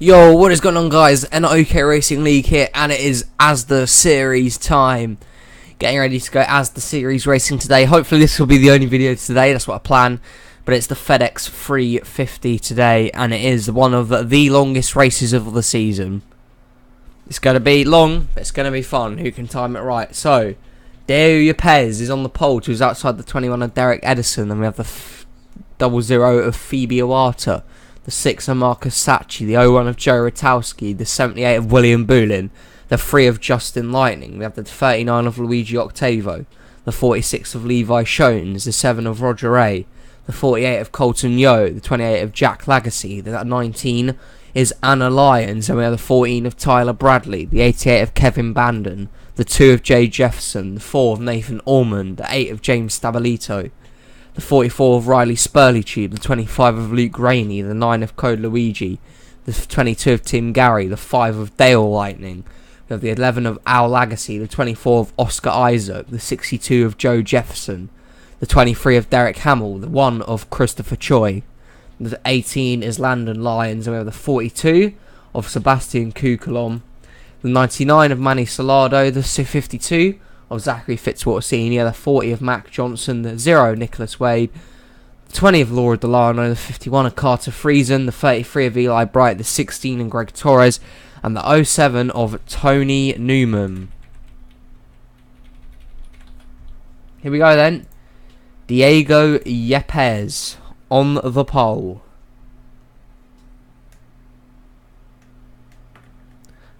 Yo, what is going on, guys? OK Racing League here, and it is ASDA Series time. Getting ready to go ASDA Series racing today. Hopefully this will be the only video today, that's what I plan. But it's the FedEx 350 today, and it is one of the longest races of the season. It's going to be long, but it's going to be fun. Who can time it right? So, Diego Yepes is on the pole, who's outside the 21 of Derek Edison, and we have the 00 of Phoebe Iwata. The 6 of Marcus Sacchi, the 01 of Joe Rotowski, the 78 of William Boulin, the 3 of Justin Lightning, we have the 39 of Luigi Octavo, the 46 of Levi Shones, the 7 of Roger Ray, the 48 of Colton Yo, the 28 of Jack Lagacy, the 19 is Anna Lyons, and we have the 14 of Tyler Bradley, the 88 of Kevin Bandon, the 2 of Jay Jefferson, the 4 of Nathan Ormond, the 8 of James Stabilito, the 44 of Riley Spurleytube, the 25 of Luke Rainey, the 9 of Code Luigi, the 22 of Tim Gary, the 5 of Dale Lightning, we have the 11 of Al Lagacy, the 24 of Oscar Isaac, the 62 of Joe Jefferson, the 23 of Derek Hamill, the 1 of Christopher Choi, the 18 is Landon Lyons, and we have the 42 of Sebastian Kukulom, the 99 of Manny Salado, the 52 of Zachary Fitzwater Sr., the 40 of Mac Johnson, the 0 Nicholas Wade, the 20 of Laura Delano, the 51 of Carter Friesen, the 33 of Eli Bright, the 16 of Greg Torres, and the 07 of Tony Newman. Here we go then. Diego Yepes on the pole.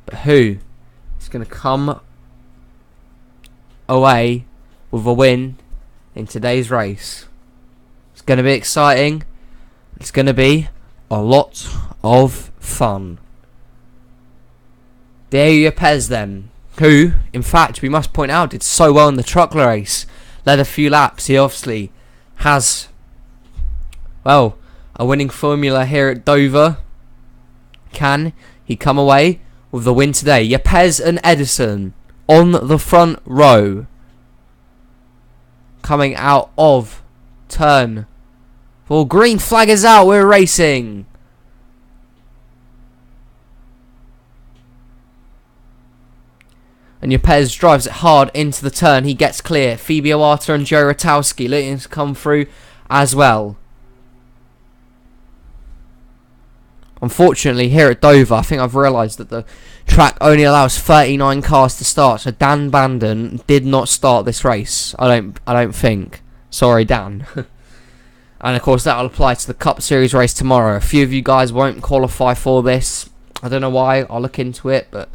But who is going to come away with a win in today's race? It's going to be exciting. It's going to be a lot of fun. Diego Yepes then, who, in fact, we must point out, did so well in the truck race, led a few laps. He obviously has, well, a winning formula here at Dover. Can he come away with the win today? Yepes and Edison on the front row, coming out of turn 4. Green flag is out, we're racing. And Yepes drives it hard into the turn. He gets clear. Phoebe Iwata and Joe Rotowski looking to come through as well. Unfortunately, here at Dover, I think I've realised that the track only allows 39 cars to start. So Dan Bandon did not start this race. I don't think. Sorry, Dan. And of course, that will apply to the Cup Series race tomorrow. A few of you guys won't qualify for this. I don't know why. I'll look into it, but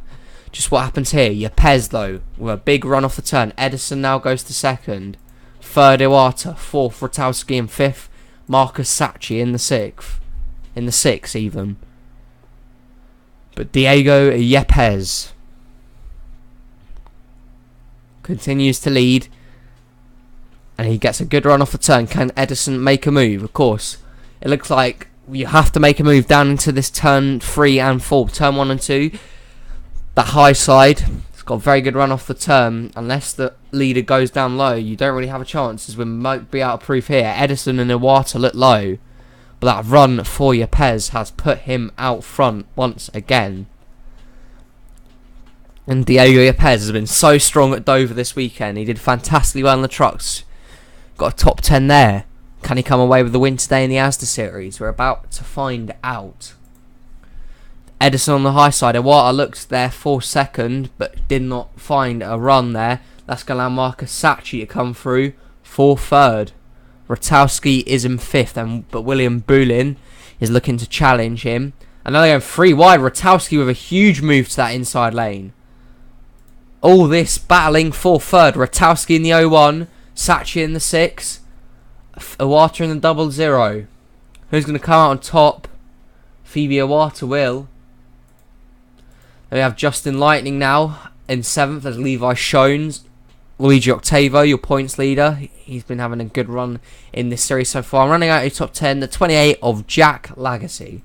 just what happens here. Yepes, though, with a big run off the turn. Edison now goes to second. Third, Iwata. Fourth, Rotowski. And fifth, Marcus Sacchi in the sixth. In the sixth, even. But Diego Yepes continues to lead. And he gets a good run off the turn. Can Edison make a move? Of course. It looks like you have to make a move down into this turn 3 and 4. Turn 1 and 2. That high side. It's got a very good run off the turn. Unless the leader goes down low, you don't really have a chance, as we might be out of proof here. Edison and Iwata look low. But that run for Yepes has put him out front once again. And Diego Yepes has been so strong at Dover this weekend. He did fantastically well in the trucks. Got a top 10 there. Can he come away with the win today in the ASDA Series? We're about to find out. Edison on the high side. Iwata looked there for second, but did not find a run there. That's going to allow Marcus Sacchi to come through for third. Rotowski is in fifth, but William Boulin is looking to challenge him. And now they're going 3 wide. Rotowski with a huge move to that inside lane. All this battling for third. Rotowski in the 01, Sacchi in the 6, Iwata in the 00. Who's going to come out on top? Phoebe Iwata will. Then we have Justin Lightning now in 7th. There's Levi Shones. Luigi Octavo, your points leader. He's been having a good run in this series so far. Running out of top 10, the 28 of Jack Lagacy.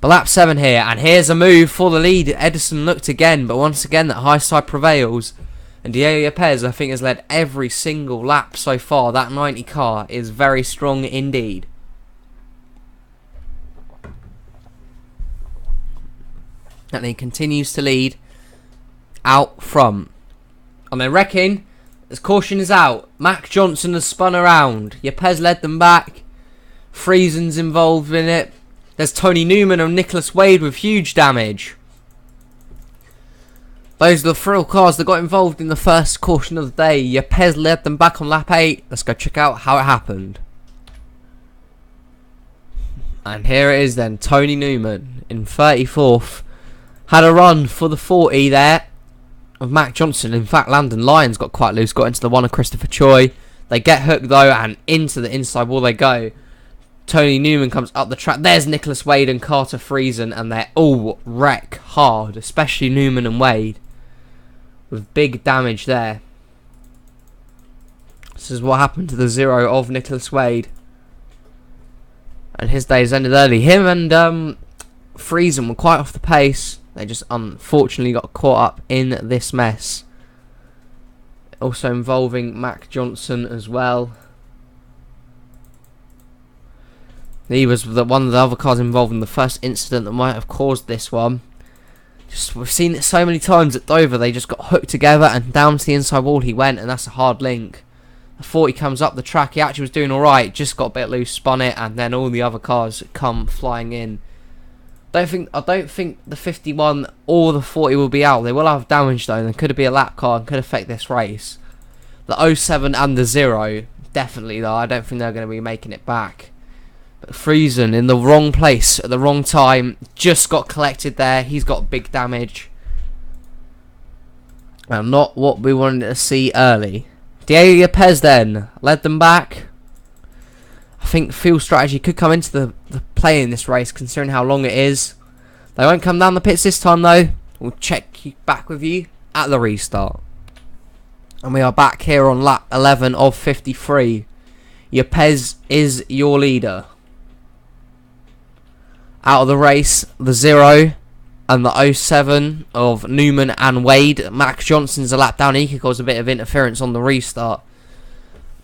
But lap 7 here, and here's a move for the lead. Edison looked again, but once again that high side prevails. And Diego Yepes, I think, has led every single lap so far. That 90 car is very strong indeed. And he continues to lead out front. And they reckon, as caution is out, Mac Johnson has spun around. Yepes led them back. Friesen's involved in it. There's Tony Newman and Nicholas Wade with huge damage. Those are the thrill cars that got involved in the first caution of the day. Yepes led them back on lap 8. Let's go check out how it happened. And here it is then. Tony Newman in 34th. Had a run for the 40 there of Mac Johnson. In fact, Landon Lyons got quite loose. Got into the one of Christopher Choi. They get hooked though, and into the inside wall they go. Tony Newman comes up the track. There's Nicholas Wade and Carter Friesen, and they all wreck hard, especially Newman and Wade, with big damage there. This is what happened to the 0 of Nicholas Wade, and his days ended early. Him and Friesen were quite off the pace. They just unfortunately got caught up in this mess. Also involving Mac Johnson as well. He was one of the other cars involved in the first incident that might have caused this one. We've seen it so many times at Dover. They just got hooked together and down to the inside wall he went, and that's a hard link. The 40 comes up the track. He actually was doing alright, just got a bit loose, spun it, and then all the other cars come flying in. I don't think the 51 or the 40 will be out. They will have damage though, and there could be a lap car and could affect this race. The 07 and the 0 definitely though. I don't think they're going to be making it back. But Friesen in the wrong place at the wrong time, just got collected there. He's got big damage, and not what we wanted to see early. Diego Yepes then led them back. I think field strategy could come into the play in this race, considering how long it is. They won't come down the pits this time though. We'll check back with you at the restart. And we are back here on lap 11 of 53. Yepes is your leader. Out of the race, the 0 and the 07 of Newman and Wade. Mac Johnson's a lap down. He could cause a bit of interference on the restart.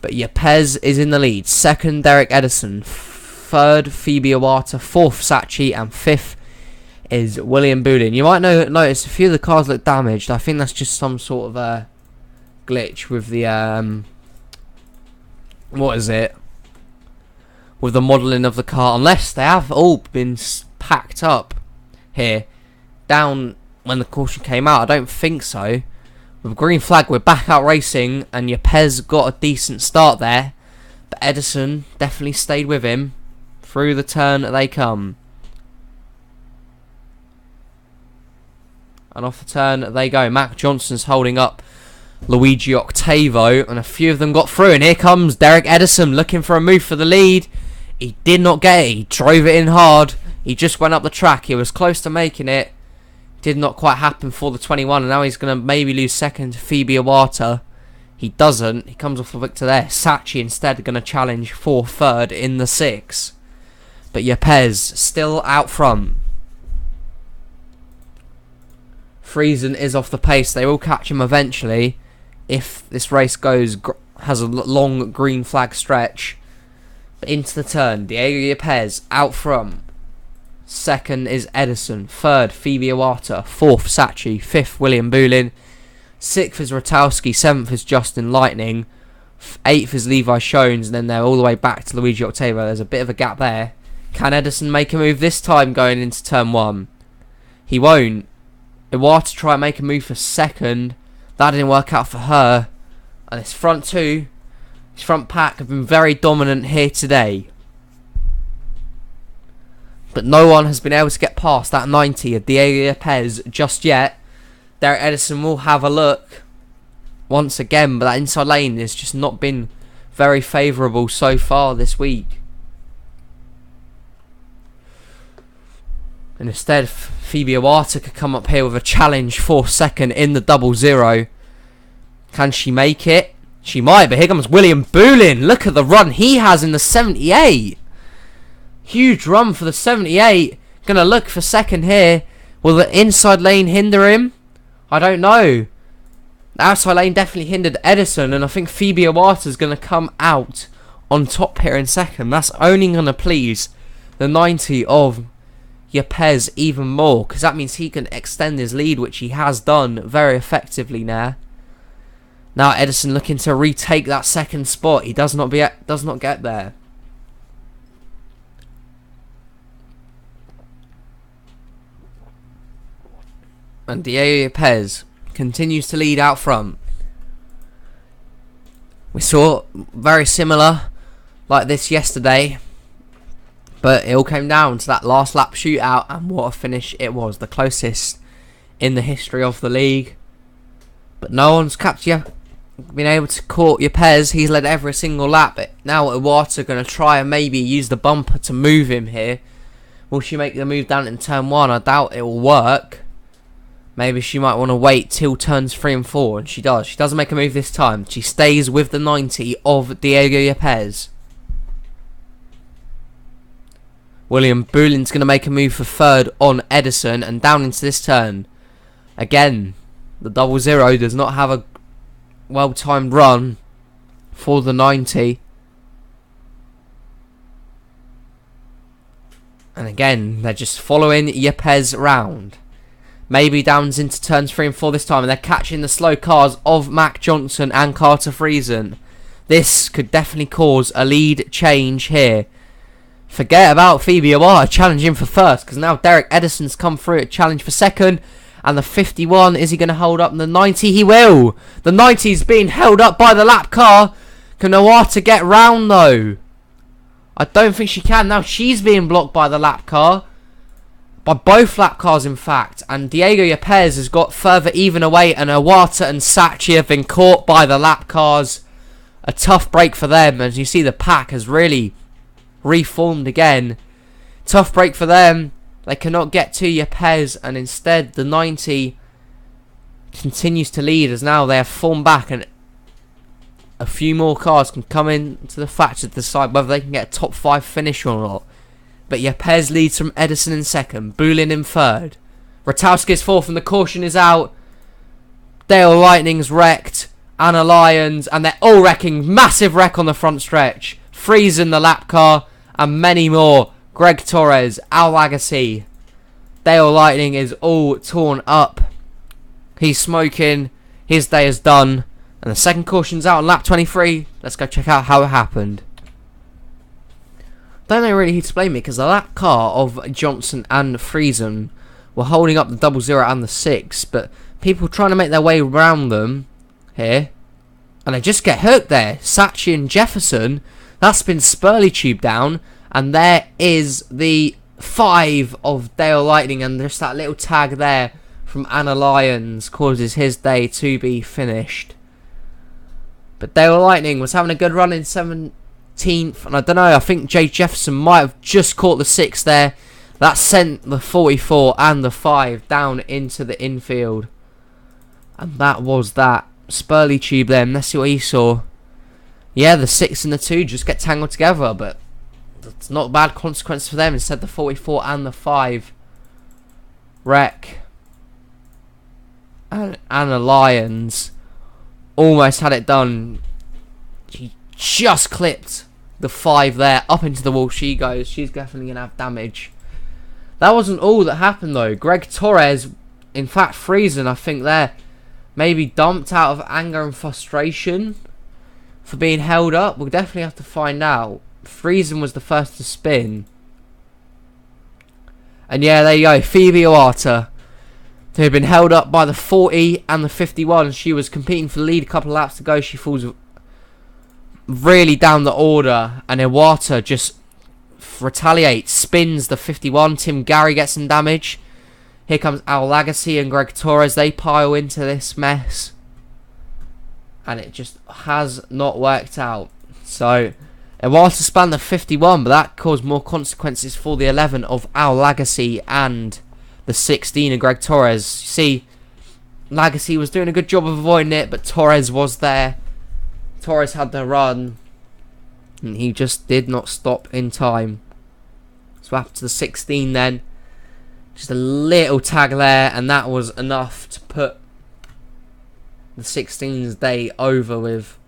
But Yepes is in the lead. Second, Derek Edison. Third, Phoebe Iwata. Fourth, Sachi. And fifth is William Boulin. You might notice a few of the cars look damaged. I think that's just some sort of a glitch with the what is it? With the modelling of the car, unless they have all been packed up here down when the caution came out. I don't think so. With green flag, we're back out racing, and Yepes got a decent start there, but Edison definitely stayed with him. Through the turn they come, and off the turn they go. Mac Johnson's holding up Luigi Octavo, and a few of them got through, and here comes Derek Edison looking for a move for the lead. He did not get it. He drove it in hard. He just went up the track. He was close to making it. Did not quite happen for the 21, and now he's going to maybe lose second to Phoebe Iwata. He doesn't. He comes off the victor there. Sachi instead going to challenge for third in the 6. But Yepes still out front. Friesen is off the pace. They will catch him eventually if this race has a long green flag stretch. But into the turn, Diego Yepes out front. Second is Edison. Third, Phoebe Iwata. Fourth, Sachi. Fifth, William Boulin. Sixth is Rotowski. Seventh is Justin Lightning. Eighth is Levi Shones. And then they're all the way back to Luigi Octavo. There's a bit of a gap there. Can Edison make a move this time going into turn 1? He won't. Iwata try and make a move for second. That didn't work out for her. And his front two, his front pack have been very dominant here today. But no one has been able to get past that 90 of Diego Yepes just yet. Derek Edison will have a look once again, but that inside lane has just not been very favourable so far this week. And instead, Phoebe Iwata could come up here with a challenge for second in the 00. Can she make it? She might, but here comes William Boulin. Look at the run he has in the 78. Huge run for the 78. Gonna look for second here. Will the inside lane hinder him? I don't know. The outside lane definitely hindered Edison, and I think Phoebe Iwata is gonna come out on top here in second. That's only gonna please the 90 of Yepes even more, because that means he can extend his lead, which he has done very effectively now. Now Edison looking to retake that second spot. He does not get there. And Diego Yepes continues to lead out front. We saw very similar like this yesterday, but it all came down to that last lap shootout, and what a finish it was. The closest in the history of the league. But no one's been able to caught Yepes. He's led every single lap. But now Iwata going to try and maybe use the bumper to move him here. Will she make the move down in turn 1? I doubt it will work. Maybe she might want to wait till turns 3 and 4, and she does. She doesn't make a move this time. She stays with the 90 of Diego Yepes. William Boulin's going to make a move for third on Edison, and down into this turn. Again, the 00 does not have a well-timed run for the 90. And again, they're just following Yepes round. Maybe downs into turns 3 and 4 this time, and they're catching the slow cars of Mac Johnson and Carter Friesen. This could definitely cause a lead change here. Forget about Phoebe Iwata challenging for first, because now Derek Edison's come through a challenge for second. And the 51, is he going to hold up the 90? He will! The 90's being held up by the lap car. Can Iwata get round though? I don't think she can. Now she's being blocked by the lap car. By both lap cars, in fact. And Diego Yepes has got further even away, and Iwata and Sachi have been caught by the lap cars. A tough break for them. As you see, the pack has really reformed again. Tough break for them. They cannot get to Yepes, and instead the 90 continues to lead, as now they have formed back, and a few more cars can come into the fact to decide whether they can get a top 5 finish or not. But Yepes leads from Edison in second, Boulin in third. Ratowski is fourth, and the caution is out. Dale Lightning's wrecked, Anna Lyons, and they're all wrecking. Massive wreck on the front stretch. Friesen the lap car, and many more. Greg Torres, Al Agassi, Dale Lightning is all torn up. He's smoking. His day is done. And the second caution's out on lap 23. Let's go check out how it happened. Don't know really explain me, because the lap car of Johnson and Friesen were holding up the 00 and the 6, but people trying to make their way around them here, and they just get hooked there. Sachi and Jefferson, that's been Spurley tubed down, and there is the 5 of Dale Lightning, and just that little tag there from Anna Lyons causes his day to be finished. But Dale Lightning was having a good run in 17th, and I don't know, I think Jay Jefferson might have just caught the 6 there. That sent the 44 and the 5 down into the infield. And that was that. Spurley tube there, and let's see what he saw. Yeah, the 6 and the 2 just get tangled together, but it's not a bad consequence for them. Instead, the 44 and the 5 wreck. And Anna Lyons almost had it done. She just clipped the 5 there up into the wall. She goes. She's definitely going to have damage. That wasn't all that happened though. Greg Torres, in fact Friesen, I think there, maybe dumped out of anger and frustration for being held up. We'll definitely have to find out. Friesen was the first to spin. And yeah, there you go. Phoebe Iwata, who had been held up by the 40 and the 51. She was competing for the lead a couple of laps to go. She falls really down the order, and Iwata just retaliates, spins the 51. Tim Gary gets some damage. Here comes Al Lagacy and Greg Torres. They pile into this mess, and it just has not worked out. So Iwata spun the 51, but that caused more consequences for the 11 of Al Lagacy and the 16 of Greg Torres. You see, Lagacy was doing a good job of avoiding it, but Torres was there. Torres had the run, and he just did not stop in time. So after the 16 then, just a little tag there, and that was enough to put the 16's day over with.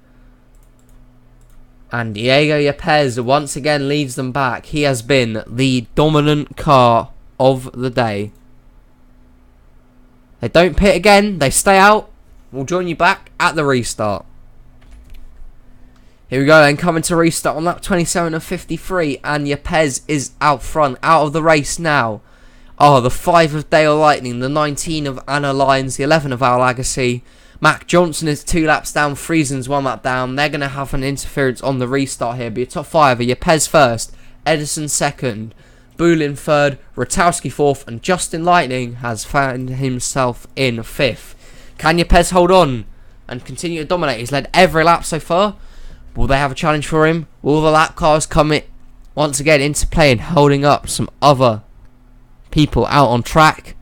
And Diego Yepes once again leads them back. He has been the dominant car of the day. They don't pit again. They stay out. We'll join you back at the restart. Here we go then, coming to restart on lap 27 of 53, and Yepes is out front, out of the race now. Oh, the 5 of Dale Lightning, the 19 of Anna Lyons, the 11 of Al Agassi. Mac Johnson is 2 laps down, Friesen's 1 lap down. They're going to have an interference on the restart here. But your top 5 are Yepes first, Edison second, Boulin third, Ratowski fourth, and Justin Lightning has found himself in 5th. Can Yepes hold on and continue to dominate? He's led every lap so far. Will they have a challenge for him? Will the lap cars come once again into play and holding up some other people out on track?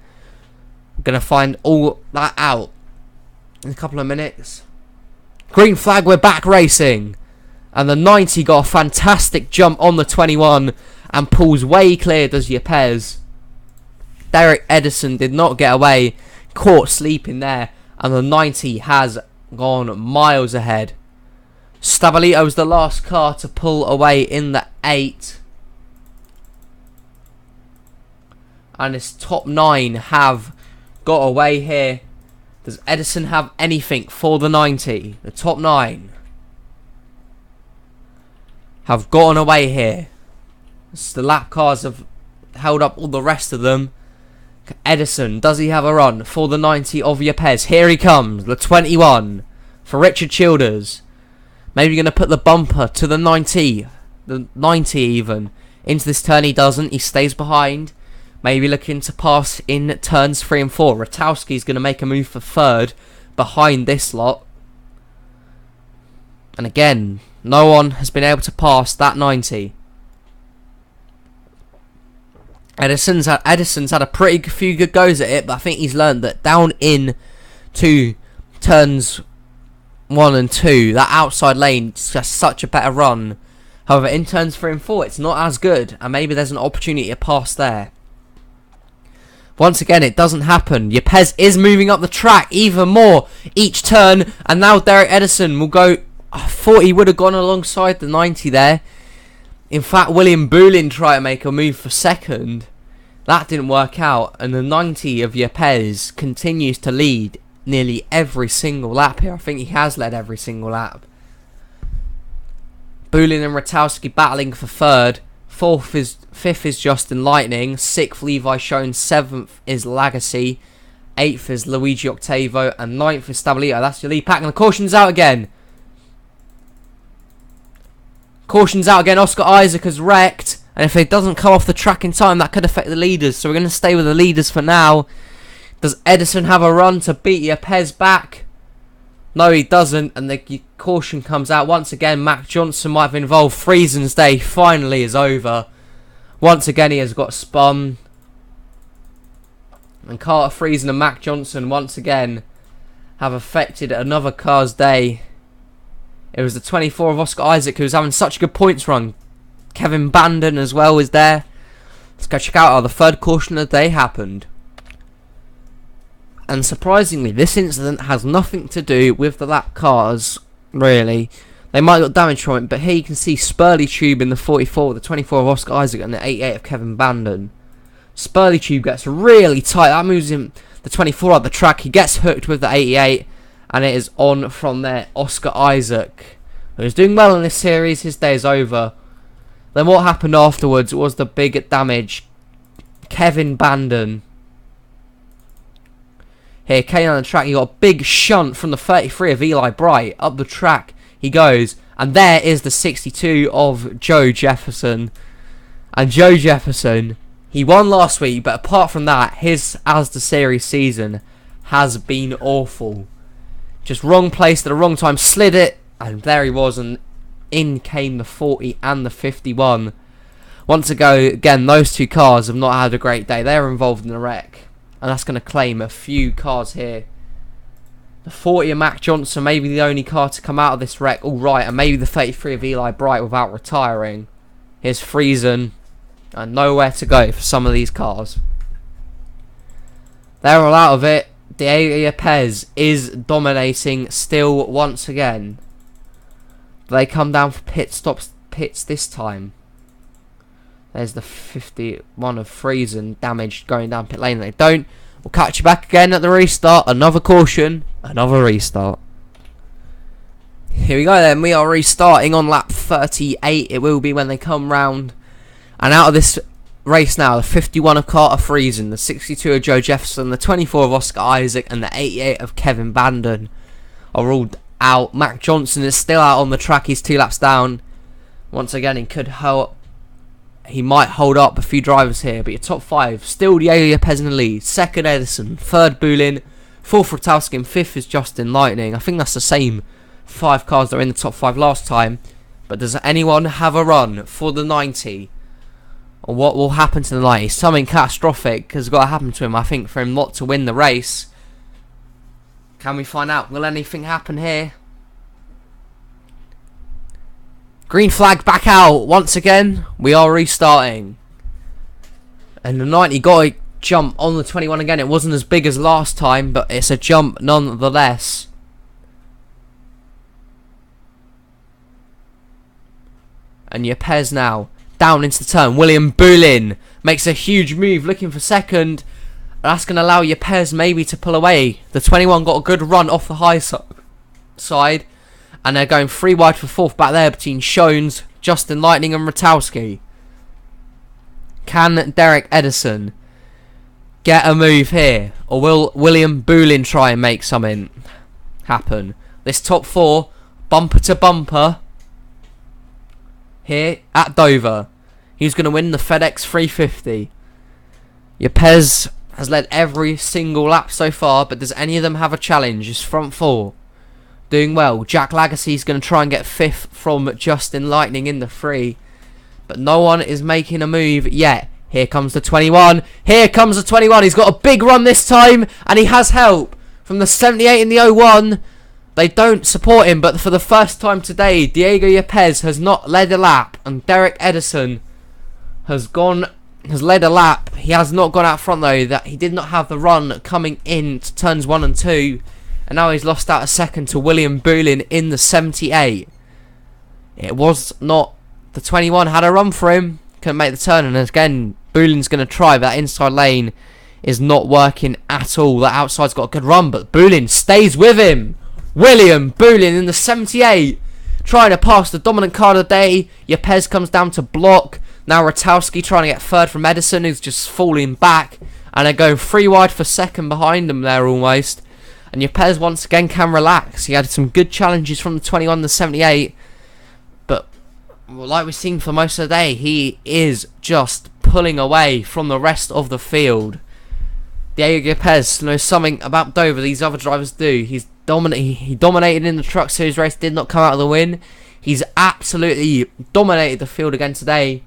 We're going to find all that out in a couple of minutes. Green flag, we're back racing. And the 90 got a fantastic jump on the 21 and pulls way clear, does Yepes. Derek Edison did not get away, caught sleeping there, and the 90 has gone miles ahead. Stabilito was the last car to pull away in the 8. And his top 9 have got away here. Does Edison have anything for the 90? The top 9 have gotten away here. The lap cars have held up all the rest of them. Edison, does he have a run for the 90 of Yepes? Here he comes, the 21 for Richard Childers. Maybe going to put the bumper to the 90. The 90 even. Into this turn he doesn't. He stays behind. Maybe looking to pass in turns 3 and 4. Ratowski's going to make a move for 3rd. Behind this lot. And again, no one has been able to pass that 90. Edison's had a pretty few good goes at it. But I think he's learned that down in to turns 1 and 2, that outside lane is just such a better run. However, in turns 3 and 4, it's not as good, and maybe there's an opportunity to pass there. Once again, it doesn't happen. Yepes is moving up the track even more each turn, and now Derek Edison will go. I thought he would have gone alongside the 90 there. In fact, William Boulin tried to make a move for 2nd. That didn't work out, and the 90 of Yepes continues to lead nearly every single lap here. I think he has led every single lap. Boulin and Ratowski battling for 3rd. 5th is Justin Lightning. 6th Levi Schoen. 7th is Lagacy. 8th is Luigi Octavo. And 9th is Stabilito. That's your lead pack. And the caution's out again. Caution's out again. Oscar Isaac has wrecked. And if it doesn't come off the track in time, that could affect the leaders. So we're going to stay with the leaders for now. Does Edison have a run to beat Yepes back? No, he doesn't. And the caution comes out. Once again, Mac Johnson might have been involved. Friesen's day finally is over. Once again, he has got spun. And Carter Friesen and Mac Johnson once again have affected another car's day. It was the 24 of Oscar Isaac who was having such a good points run. Kevin Bandon as well was there. Let's go check out how the 3rd caution of the day happened. And surprisingly, this incident has nothing to do with the lap cars, really. They might have got damage from it, but here you can see Spurley Tube in the 44, the 24 of Oscar Isaac, and the 88 of Kevin Bandon. Spurley Tube gets really tight. That moves him, the 24 up the track. He gets hooked with the 88, and it is on from there. Oscar Isaac, who is doing well in this series, his day is over. Then what happened afterwards was the big damage. Kevin Bandon. Here, Kane on the track, he got a big shunt from the 33 of Eli Bright. Up the track he goes. And there is the 62 of Joe Jefferson. And Joe Jefferson, he won last week, but apart from that, his ASDA Series season has been awful. Just wrong place at the wrong time, slid it, and there he was, and in came the 40 and the 51. Once again, those two cars have not had a great day. They're involved in a wreck. And that's going to claim a few cars here. The 40 of Mac Johnson, maybe the only car to come out of this wreck. All right, and maybe the 33 of Eli Bright without retiring. Here's Friesen. And nowhere to go for some of these cars. They're all out of it. The Pez is dominating still once again. Do they come down for pits this time? There's the 51 of Friesen damaged going down pit lane. They don't. We'll catch you back again at the restart. Another caution. Another restart. Here we go then. We are restarting on lap 38. It will be when they come round. And out of this race now, the 51 of Carter Friesen, the 62 of Joe Jefferson, the 24 of Oscar Isaac, and the 88 of Kevin Bandon are all out. Mac Johnson is still out on the track. He's 2 laps down. Once again, he might hold up a few drivers here, but your top 5 still Diego Lopez in the lead. 2nd Edison, 3rd Bulin, 4th Rotowski, and 5th is Justin Lightning. I think that's the same 5 cars that were in the top 5 last time. But does anyone have a run for the 90? Or what will happen to the 90? Something catastrophic has got to happen to him, I think, for him not to win the race. Can we find out? Will anything happen here? Green flag back out once again. We are restarting. And the 90 got a jump on the 21 again. It wasn't as big as last time, but it's a jump nonetheless. And Yepes now down into the turn. William Bulin makes a huge move looking for 2nd. That's going to allow Yepes maybe to pull away. The 21 got a good run off the high side. And they're going 3 wide for 4th back there between Shones, Justin Lightning and Rotowski. Can Derek Edison get a move here? Or will William Bulin try and make something happen? This top 4, bumper to bumper, here at Dover. He's going to win the FedEx 350. Yepes has led every single lap so far, but does any of them have a challenge? His front 4 doing well. Jack Lagacy's going to try and get 5th from Justin Lightning in the 3. But no one is making a move yet. Here comes the 21. Here comes the 21. He's got a big run this time. And he has help from the 78 and the 01. They don't support him. But for the first time today, Diego Yepes has not led a lap. And Derek Edison has led a lap. He has not gone out front though. That he did not have the run coming in to turns 1 and 2. And now he's lost out a 2nd to William Bulin in the 78. It was not... The 21 had a run for him. Couldn't make the turn. And again, Bulin's going to try. But that inside lane is not working at all. That outside's got a good run. But Bulin stays with him. William Bulin in the 78. Trying to pass the dominant car of the day. Yepes comes down to block. Now Rotowski trying to get 3rd from Edison, who's just falling back. And they're going 3 wide for 2nd behind them there almost. And Yepes once again can relax. He had some good challenges from the 21 and the 78. But like we've seen for most of the day, he is just pulling away from the rest of the field. Diego Yepes knows something about Dover these other drivers do. He dominated in the Truck Series race, did not come out of the win. He's absolutely dominated the field again today.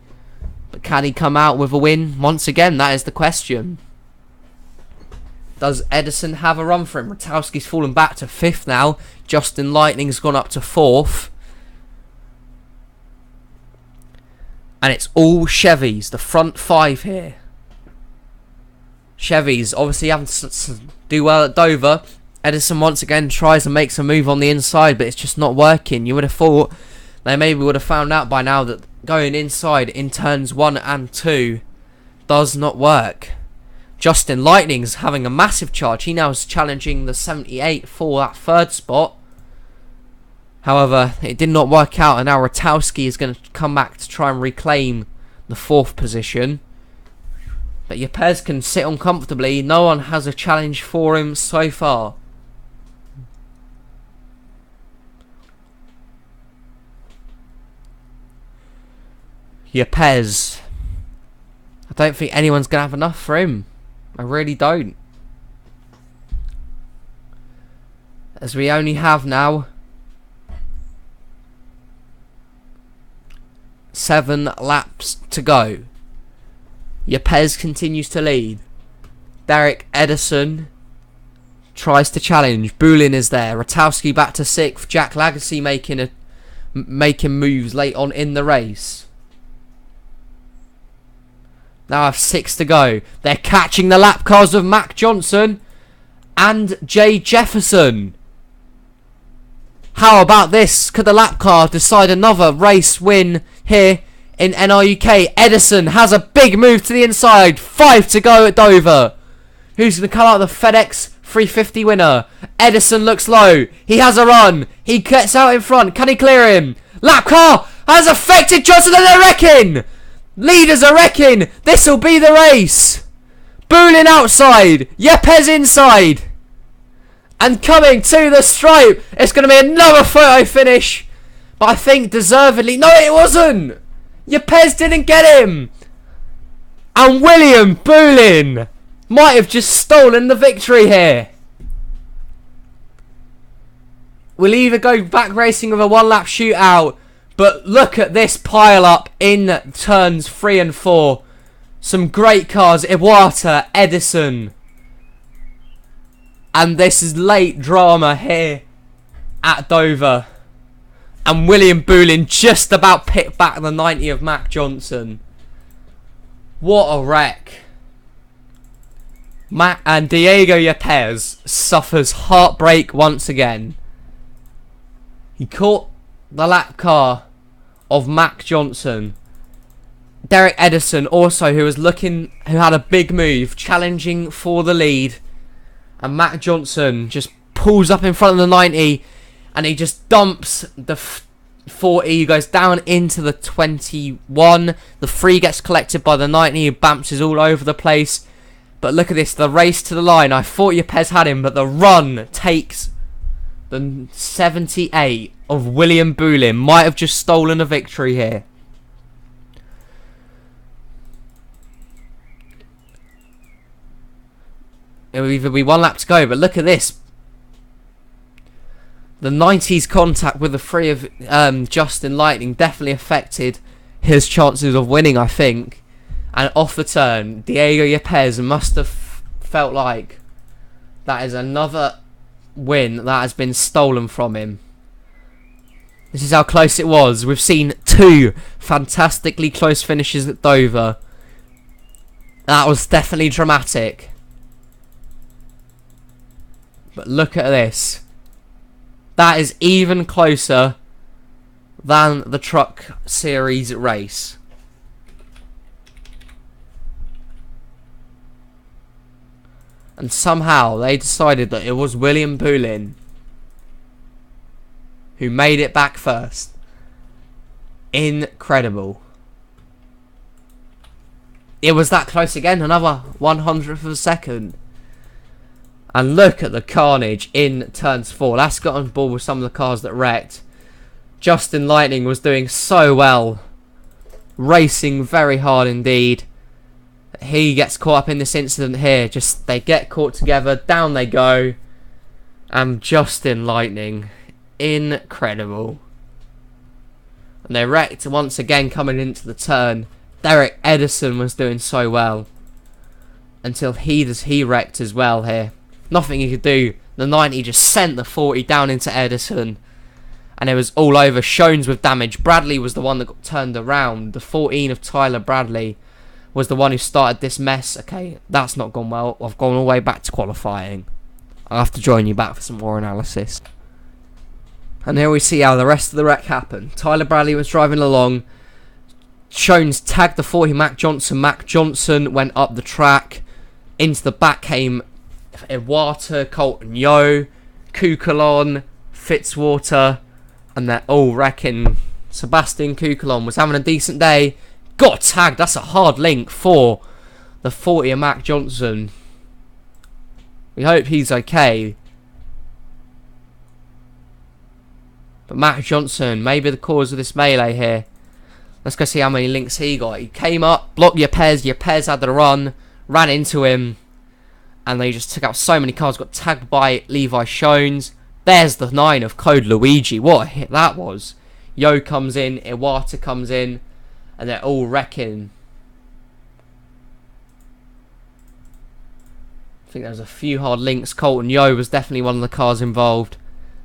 But can he come out with a win? Once again, that is the question. Does Edison have a run for him? Rotowski's fallen back to 5th now. Justin Lightning's gone up to 4th. And it's all Chevys, the front 5 here. Chevys obviously having to do well at Dover. Edison once again tries and makes a move on the inside, but it's just not working. You would have thought they maybe would have found out by now that going inside in turns 1 and 2 does not work. Justin Lightning's having a massive charge. He now is challenging the 78 for that 3rd spot. However, it did not work out, and now Rotowski is going to come back to try and reclaim the 4th position. But Yepes can sit on comfortably. No one has a challenge for him so far. Yepes. I don't think anyone's going to have enough for him. I really don't. As we only have now 7 laps to go. Yepes continues to lead. Derek Edison tries to challenge. Bulin is there. Rotowski back to 6th. Jack Lagacy making moves late on in the race. Now I have 6 to go. They're catching the lap cars of Mac Johnson and Jay Jefferson. How about this? Could the lap car decide another race win here in NRUK. Edison has a big move to the inside. 5 to go at Dover. Who's going to come out the FedEx 350 winner? Edison looks low. He has a run. He gets out in front. Can he clear him? Lap car has affected Johnson and they're wrecking. Leaders are wrecking. This will be the race. Boolin outside. Yepes inside. And coming to the stripe. It's going to be another photo finish. But I think deservedly. No, it wasn't. Yepes didn't get him. And William Boolin might have just stolen the victory here. We'll either go back racing with a one-lap shootout, but look at this pile-up in turns 3 and 4. Some great cars. Iwata, Edison. And this is late drama here at Dover. And William Boolin just about picked back the 90 of Mac Johnson. What a wreck. Mac and Diego Yepes suffers heartbreak once again. He caught the lap car of Mac Johnson. Derek Edison also, who had a big move, challenging for the lead. And Mac Johnson just pulls up in front of the 90 and he just dumps the 40. He goes down into the 21. The 3 gets collected by the 90. He bounces all over the place. But look at this, the race to the line. I thought Yepes had him, but the run takes the 78 of William Boolin. Might have just stolen a victory here. It will either be one lap to go, but look at this. The 90's contact with the 3 of Justin Lightning definitely affected his chances of winning, I think. And off the turn, Diego Yepes must have felt like that is another win that has been stolen from him. This is how close it was. We've seen 2 fantastically close finishes at Dover. That was definitely dramatic. But look at this. That is even closer than the Truck Series race. And somehow they decided that it was William Boolin who made it back first. Incredible. It was that close again, another 100th of a second. And look at the carnage in turns 4. That's got on board with some of the cars that wrecked. Justin Lightning was doing so well. Racing very hard indeed. He gets caught up in this incident here. Just they get caught together. Down they go. And Justin Lightning. Incredible. And they wrecked once again coming into the turn. Derek Edison was doing so well. Until he wrecked as well here. Nothing he could do. The 90 just sent the 40 down into Edison. And it was all over. Shones with damage. Bradley was the one that got turned around. The 14 of Tyler Bradley was the one who started this mess. Okay, that's not gone well. I've gone all the way back to qualifying. I'll have to join you back for some more analysis. And here we see how the rest of the wreck happened. Tyler Bradley was driving along. Shones tagged the 40 Mac Johnson. Mac Johnson went up the track. Into the back came Iwata, Colton Yo, Kukulon, Fitzwater, and they're all wrecking. Sebastian Kukulon was having a decent day. Got tagged. That's a hard link for the 40 of Mac Johnson. We hope he's okay. But Mac Johnson may be the cause of this melee here. Let's go see how many links he got. He came up, blocked Yepes. Yepes had the run, ran into him. And they just took out so many cars. Got tagged by Levi Shones. There's the 9 of Code Luigi. What a hit that was. Yo comes in. Iwata comes in. And they're all wrecking. I think there's a few hard links. Colton Yo was definitely one of the cars involved.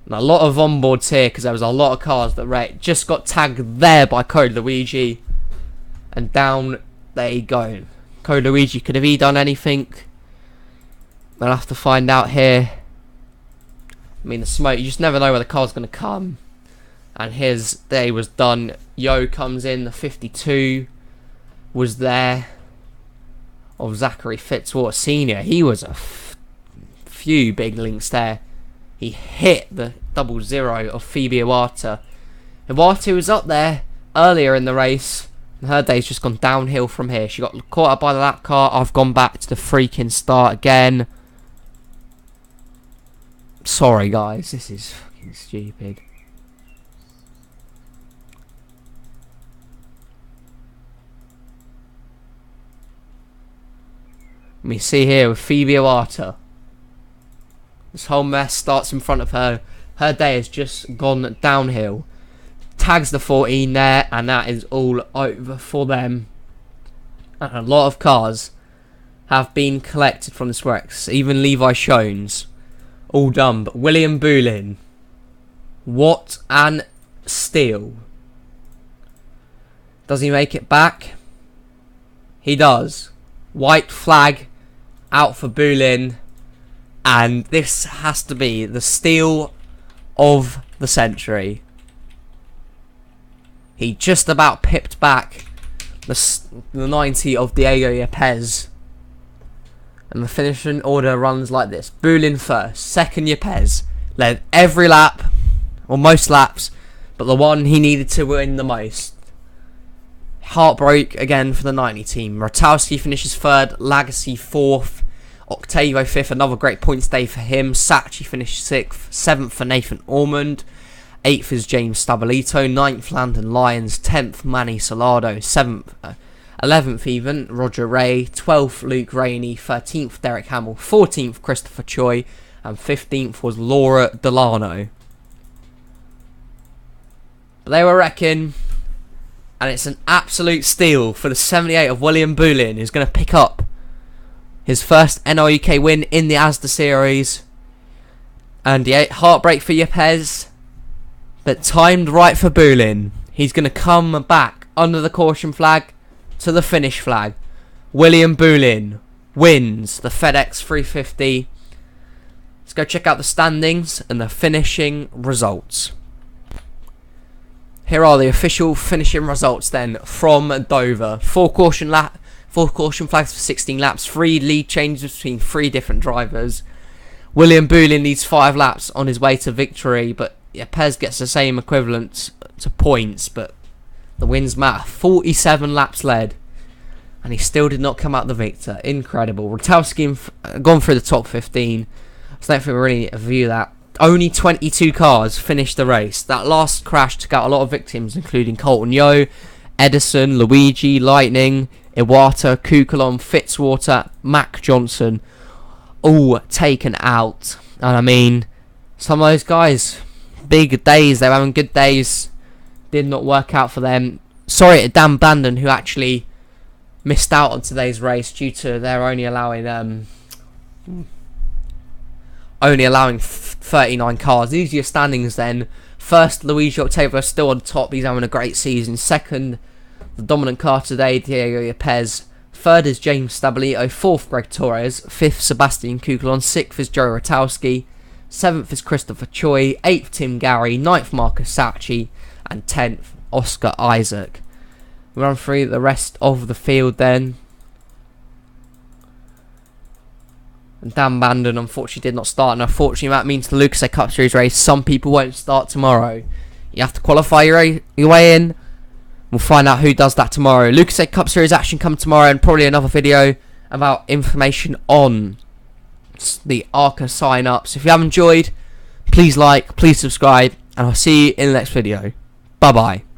And a lot of onboards here because there was a lot of cars that wrecked. Just got tagged there by Code Luigi. And down they go. Code Luigi, could have he done anything? We'll have to find out here. I mean, the smoke, you just never know where the car's going to come. and his day was done. Yo comes in, the 52 was there of Zachary Fitzwater Senior. He was a few big links there. He hit the 00 of Phoebe Iwata. Iwata was up there earlier in the race, and her day's just gone downhill from here. She got caught up by the lap car. I've gone back to the freaking start again. Sorry guys, this is fucking stupid. Let me see here with Phoebe Iwata. This whole mess starts in front of her. Her day has just gone downhill. Tags the 14 there, and that is all over for them. And a lot of cars have been collected from this Rex. Even Levi Shones. All done. But William Boulin. What an steal. Does he make it back? He does. White flag out for Boulin. And this has to be the steal of the century. He just about pipped back the 90 of Diego Yepes. And the finishing order runs like this. Boulin first. Second, Yepes. Led every lap, or most laps, but the one he needed to win the most. Heartbreak again for the 90 team. Rotowski finishes third. Lagacy fourth. Octavo fifth. Another great points day for him. Sachi finished sixth. Seventh for Nathan Ormond. 8th is James Stabilito, 9th Landon Lyons, 10th Manny Salado, 11th even Roger Ray, 12th Luke Rainey, 13th Derek Hamill, 14th Christopher Choi, and 15th was Laura Delano. But they were wrecking, and it's an absolute steal for the 78 of William Boulin, who's going to pick up his first NRUK win in the ASDA series. And the heartbreak for Yepes. But timed right for Boulin. He's going to come back under the caution flag to the finish flag. William Boulin wins the FedEx 350. Let's go check out the standings and the finishing results. Here are the official finishing results then from Dover. Four caution flags for 16 laps. 3 lead changes between 3 different drivers. William Boulin needs 5 laps on his way to victory, but Pez gets the same equivalent to points, but the wins matter. 47 laps led, and he still did not come out the victor. Incredible. Rotowski gone through the top 15, so I don't think we really view that. Only 22 cars finished the race. That last crash took out a lot of victims, including Colton Yo, Edison, Luigi, Lightning, Iwata, Kukulon, Fitzwater, Mac Johnson, all taken out. And I mean, some of those guys, big days, they were having good days, did not work out for them. Sorry to Dan Bandon, who actually missed out on today's race due to their only allowing 39 cars. These are your standings then. First, Luigi Octavio still on top, he's having a great season. Second, the dominant car today, Diego Yepes. Third is James Stabilito. Fourth, Greg Torres. Fifth, Sebastian Kukulon. Sixth is Joe Rotowski. 7th is Christopher Choi, 8th Tim Gary, 9th Marcus Sachi, and 10th Oscar Isaac. We run through the rest of the field then. And Dan Bandon unfortunately did not start, and unfortunately that means the Lucas A Cup Series race, some people won't start tomorrow. You have to qualify your way in. We'll find out who does that tomorrow. Lucas A Cup Series action come tomorrow, and probably another video about information on the ARCA sign-ups. If you have enjoyed, please like, please subscribe, and I'll see you in the next video. Bye bye.